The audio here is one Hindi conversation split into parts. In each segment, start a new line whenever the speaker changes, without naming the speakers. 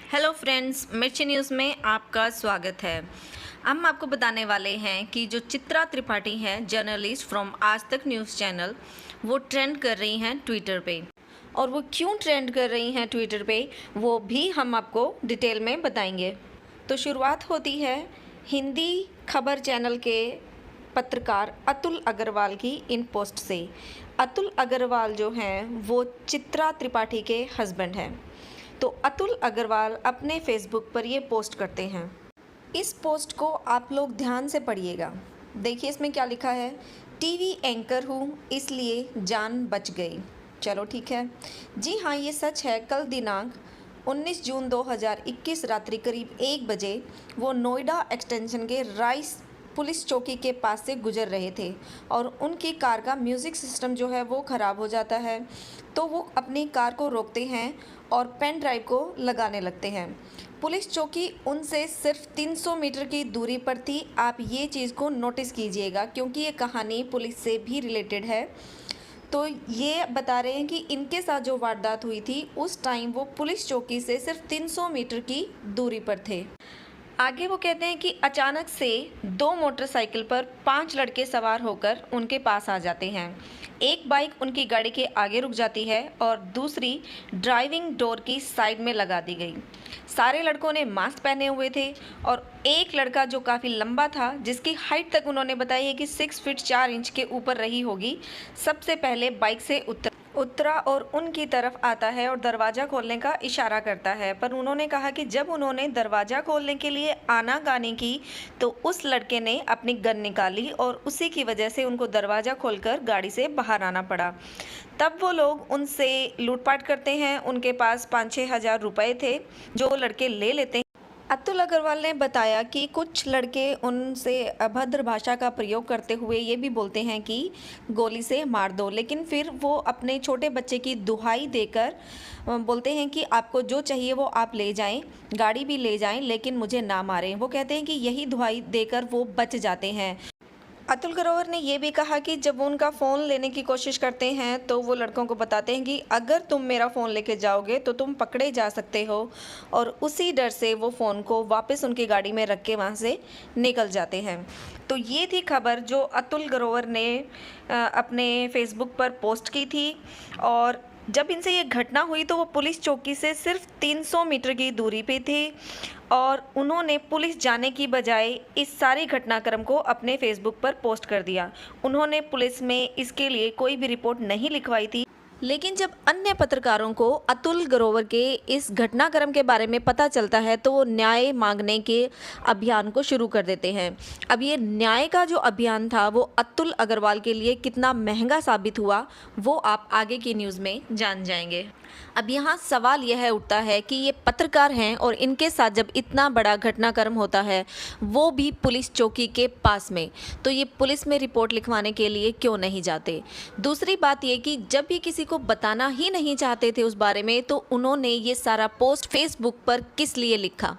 हेलो फ्रेंड्स, मिर्ची न्यूज़ में आपका स्वागत है। हम आपको बताने वाले हैं कि जो चित्रा त्रिपाठी हैं, जर्नलिस्ट फ्रॉम आज तक न्यूज़ चैनल, वो ट्रेंड कर रही हैं ट्विटर पे। और वो क्यों ट्रेंड कर रही हैं ट्विटर पे, वो भी हम आपको डिटेल में बताएंगे। तो शुरुआत होती है हिंदी खबर चैनल के पत्रकार अतुल अग्रवाल की इन पोस्ट से। अतुल अग्रवाल जो हैं वो चित्रा त्रिपाठी के हस्बैंड हैं। तो अतुल अग्रवाल अपने फेसबुक पर ये पोस्ट करते हैं। इस पोस्ट को आप लोग ध्यान से पढ़िएगा। देखिए इसमें क्या लिखा है। टीवी एंकर हूँ इसलिए जान बच गई। चलो ठीक है जी हाँ, ये सच है। कल दिनांक 19 जून 2021 रात्रि करीब 1 बजे वो नोएडा एक्सटेंशन के राइस पुलिस चौकी के पास से गुजर रहे थे और उनकी कार का म्यूज़िक सिस्टम जो है वो ख़राब हो जाता है। तो वो अपनी कार को रोकते हैं और पेन ड्राइव को लगाने लगते हैं। पुलिस चौकी उनसे सिर्फ 300 मीटर की दूरी पर थी। आप ये चीज़ को नोटिस कीजिएगा क्योंकि ये कहानी पुलिस से भी रिलेटेड है। तो ये बता रहे हैं कि इनके साथ जो वारदात हुई थी उस टाइम वो पुलिस चौकी से सिर्फ 300 मीटर की दूरी पर थे। आगे वो कहते हैं कि अचानक से 2 मोटरसाइकिल पर 5 लड़के सवार होकर उनके पास आ जाते हैं। एक बाइक उनकी गाड़ी के आगे रुक जाती है और दूसरी ड्राइविंग डोर की साइड में लगा दी गई। सारे लड़कों ने मास्क पहने हुए थे और एक लड़का जो काफ़ी लंबा था, जिसकी हाइट तक उन्होंने बताई है कि 6 फीट 4 इंच के ऊपर रही होगी, सबसे पहले बाइक से उतरा और उनकी तरफ आता है और दरवाज़ा खोलने का इशारा करता है। पर उन्होंने कहा कि जब उन्होंने दरवाज़ा खोलने के लिए आनाकानी की तो उस लड़के ने अपनी गन निकाली और उसी की वजह से उनको दरवाज़ा खोलकर गाड़ी से बाहर आना पड़ा। तब वो लोग उनसे लूटपाट करते हैं। उनके पास 5-6 हज़ार रुपये थे जो वो लड़के ले लेते हैं। अतुल अग्रवाल ने बताया कि कुछ लड़के उनसे अभद्र भाषा का प्रयोग करते हुए ये भी बोलते हैं कि गोली से मार दो, लेकिन फिर वो अपने छोटे बच्चे की दुहाई देकर बोलते हैं कि आपको जो चाहिए वो आप ले जाएं, गाड़ी भी ले जाएं, लेकिन मुझे ना मारें। वो कहते हैं कि यही दुहाई देकर वो बच जाते हैं। अतुल ग्रोवर ने यह भी कहा कि जब वो उनका फ़ोन लेने की कोशिश करते हैं तो वो लड़कों को बताते हैं कि अगर तुम मेरा फ़ोन लेके जाओगे तो तुम पकड़े जा सकते हो, और उसी डर से वो फ़ोन को वापस उनकी गाड़ी में रख के वहाँ से निकल जाते हैं। तो ये थी खबर जो अतुल ग्रोवर ने अपने फेसबुक पर पोस्ट की थी। और जब इनसे ये घटना हुई तो वो पुलिस चौकी से सिर्फ 300 मीटर की दूरी पे थे और उन्होंने पुलिस जाने की बजाय इस सारी घटनाक्रम को अपने फेसबुक पर पोस्ट कर दिया। उन्होंने पुलिस में इसके लिए कोई भी रिपोर्ट नहीं लिखवाई थी। लेकिन जब अन्य पत्रकारों को अतुल ग्रोवर के इस घटनाक्रम के बारे में पता चलता है तो वो न्याय मांगने के अभियान को शुरू कर देते हैं। अब ये न्याय का जो अभियान था वो अतुल अग्रवाल के लिए कितना महंगा साबित हुआ वो आप आगे की न्यूज़ में जान जाएंगे। अब यहाँ सवाल यह उठता है कि ये पत्रकार हैं और इनके साथ जब इतना बड़ा घटनाक्रम होता है वो भी पुलिस चौकी के पास में, तो ये पुलिस में रिपोर्ट लिखवाने के लिए क्यों नहीं जाते। दूसरी बात ये कि जब भी किसी को बताना ही नहीं चाहते थे उस बारे में तो उन्होंने ये सारा पोस्ट फेसबुक पर किस लिए लिखा।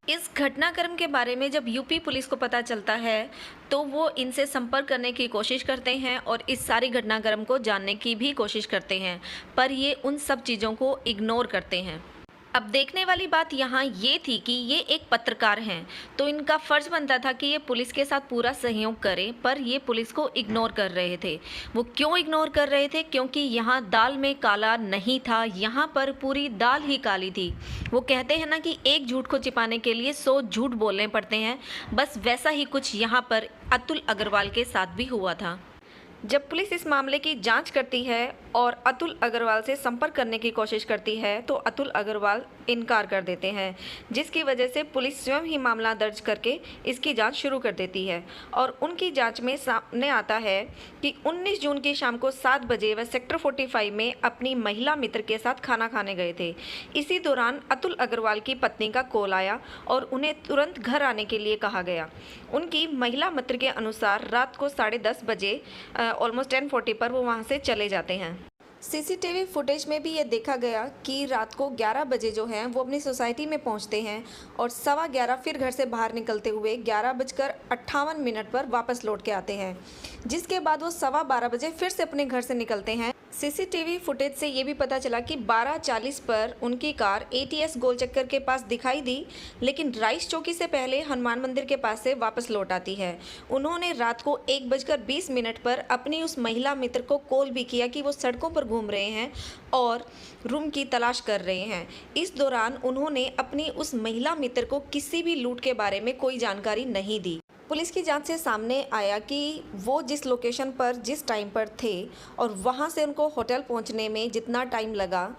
इस घटनाक्रम के बारे में जब यूपी पुलिस को पता चलता है तो वो इनसे संपर्क करने की कोशिश करते हैं और इस सारी घटनाक्रम को जानने की भी कोशिश करते हैं, पर ये उन सब चीज़ों को इग्नोर करते हैं। अब देखने वाली बात यहाँ ये थी कि ये एक पत्रकार हैं तो इनका फ़र्ज़ बनता था कि ये पुलिस के साथ पूरा सहयोग करें, पर ये पुलिस को इग्नोर कर रहे थे। वो क्यों इग्नोर कर रहे थे? क्योंकि यहाँ दाल में काला नहीं था, यहाँ पर पूरी दाल ही काली थी। वो कहते हैं ना कि एक झूठ को छिपाने के लिए 100 झूठ बोलने पड़ते हैं, बस वैसा ही कुछ यहाँ पर अतुल अग्रवाल के साथ भी हुआ था। जब पुलिस इस मामले की जांच करती है और अतुल अग्रवाल से संपर्क करने की कोशिश करती है तो अतुल अग्रवाल इनकार कर देते हैं, जिसकी वजह से पुलिस स्वयं ही मामला दर्ज करके इसकी जांच शुरू कर देती है। और उनकी जांच में सामने आता है कि 19 जून की शाम को 7 बजे वह सेक्टर 45 में अपनी महिला मित्र के साथ खाना खाने गए थे। इसी दौरान अतुल अग्रवाल की पत्नी का कॉल आया और उन्हें तुरंत घर आने के लिए कहा गया। उनकी महिला मित्र के अनुसार रात को 10:30 बजे ऑलमोस्ट 10:40 पर वो वहाँ से चले जाते हैं। सीसीटीवी फुटेज में भी ये देखा गया कि रात को 11 बजे जो हैं वो अपनी सोसाइटी में पहुंचते हैं और 11:15 फिर घर से बाहर निकलते हुए 11:58 पर वापस लौट के आते हैं, जिसके बाद वो 12:15 बजे फिर से अपने घर से निकलते हैं। सीसीटीवी फुटेज से ये भी पता चला कि 12:40 पर उनकी कार एटीएस गोल चक्कर के पास दिखाई दी, लेकिन राइस चौकी से पहले हनुमान मंदिर के पास से वापस लौट आती है। उन्होंने रात को 1:20 पर अपनी उस महिला मित्र को कॉल भी किया कि वो सड़कों पर घूम रहे हैं और रूम की तलाश कर रहे हैं। इस दौरान उन्होंने अपनी उस महिला मित्र को किसी भी लूट के बारे में कोई जानकारी नहीं दी। पुलिस की जांच से सामने आया कि वो जिस लोकेशन पर जिस टाइम पर थे और वहाँ से उनको होटल पहुँचने में जितना टाइम लगा,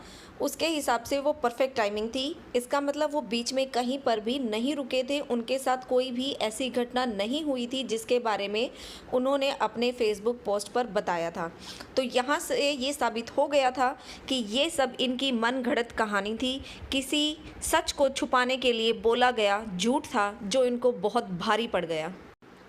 उसके हिसाब से वो परफेक्ट टाइमिंग थी। इसका मतलब वो बीच में कहीं पर भी नहीं रुके थे, उनके साथ कोई भी ऐसी घटना नहीं हुई थी जिसके बारे में उन्होंने अपने फेसबुक पोस्ट पर बताया था। तो यहाँ से ये साबित हो गया था कि ये सब इनकी मन घड़त कहानी थी, किसी सच को छुपाने के लिए बोला गया झूठ था जो इनको बहुत भारी पड़ गया।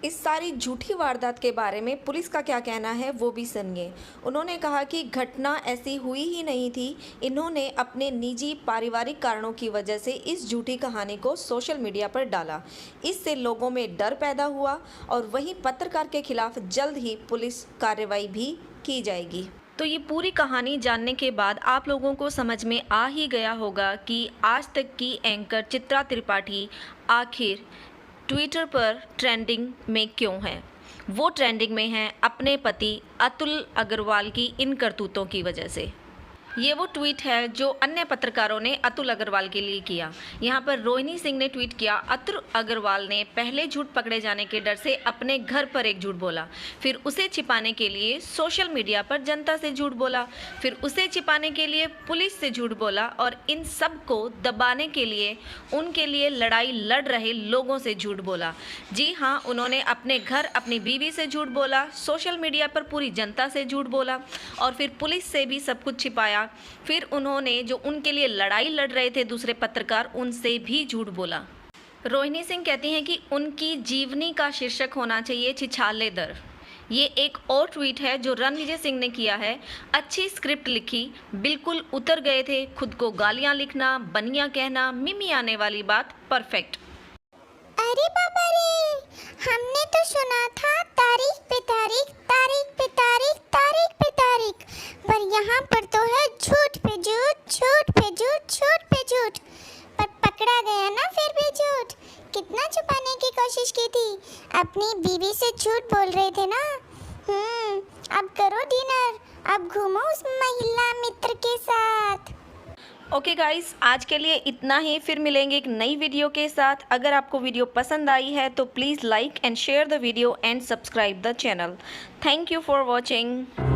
इस सारी झूठी वारदात के बारे में पुलिस का क्या कहना है वो भी सुनिए। उन्होंने कहा कि घटना ऐसी हुई ही नहीं थी, इन्होंने अपने निजी पारिवारिक कारणों की वजह से इस झूठी कहानी को सोशल मीडिया पर डाला। इससे लोगों में डर पैदा हुआ और वहीं पत्रकार के खिलाफ जल्द ही पुलिस कार्रवाई भी की जाएगी। तो ये पूरी कहानी जानने के बाद आप लोगों को समझ में आ ही गया होगा कि आज तक की एंकर चित्रा त्रिपाठी आखिर ट्विटर पर ट्रेंडिंग में क्यों है। वो ट्रेंडिंग में है अपने पति अतुल अग्रवाल की इन करतूतों की वजह से। ये वो ट्वीट है जो अन्य पत्रकारों ने अतुल अग्रवाल के लिए किया। यहाँ पर रोहिणी सिंह ने ट्वीट किया, अतुल अग्रवाल ने पहले झूठ पकड़े जाने के डर से अपने घर पर एक झूठ बोला, फिर उसे छिपाने के लिए सोशल मीडिया पर जनता से झूठ बोला, फिर उसे छिपाने के लिए पुलिस से झूठ बोला और इन सब को दबाने के लिए उनके लिए लड़ाई लड़ रहे लोगों से झूठ बोला। जी हाँ, उन्होंने अपने घर अपनी बीवी से झूठ बोला, सोशल मीडिया पर पूरी जनता से झूठ बोला और फिर पुलिस से भी सब कुछ छिपाया। फिर उन्होंने जो उनके लिए लड़ाई लड़ रहे थे दूसरे पत्रकार, उनसे भी झूठ बोला। रोहिणी सिंह कहती हैं कि उनकी जीवनी का शीर्षक होना चाहिए छिछाले दर। ये एक और ट्वीट है जो रणविजय सिंह ने किया है। अच्छी स्क्रिप्ट लिखी, बिल्कुल उतर गए थे, खुद को गालियां लिखना, बनिया कहना, मिमी आने वाली बात परफेक्ट।
अरे बाबा रे, हमने तो सुना था तारीख पे तारीख, तारीख पे तारीख, तारीख पे तारीख, पर यहाँ पर तो है झूठ पे झूठ, झूठ पे झूठ, झूठ पे झूठ। पर पकड़ा गया ना फिर भी झूठ। कितना छुपाने की कोशिश की थी, अपनी बीवी से झूठ बोल रहे थे ना। अब करो डिनर, अब घूमो उस महिला मित्र के साथ।
ओके गाइस, आज के लिए इतना ही। फिर मिलेंगे एक नई वीडियो के साथ। अगर आपको वीडियो पसंद आई है तो please like and share the video and subscribe the channel. Thank you for watching.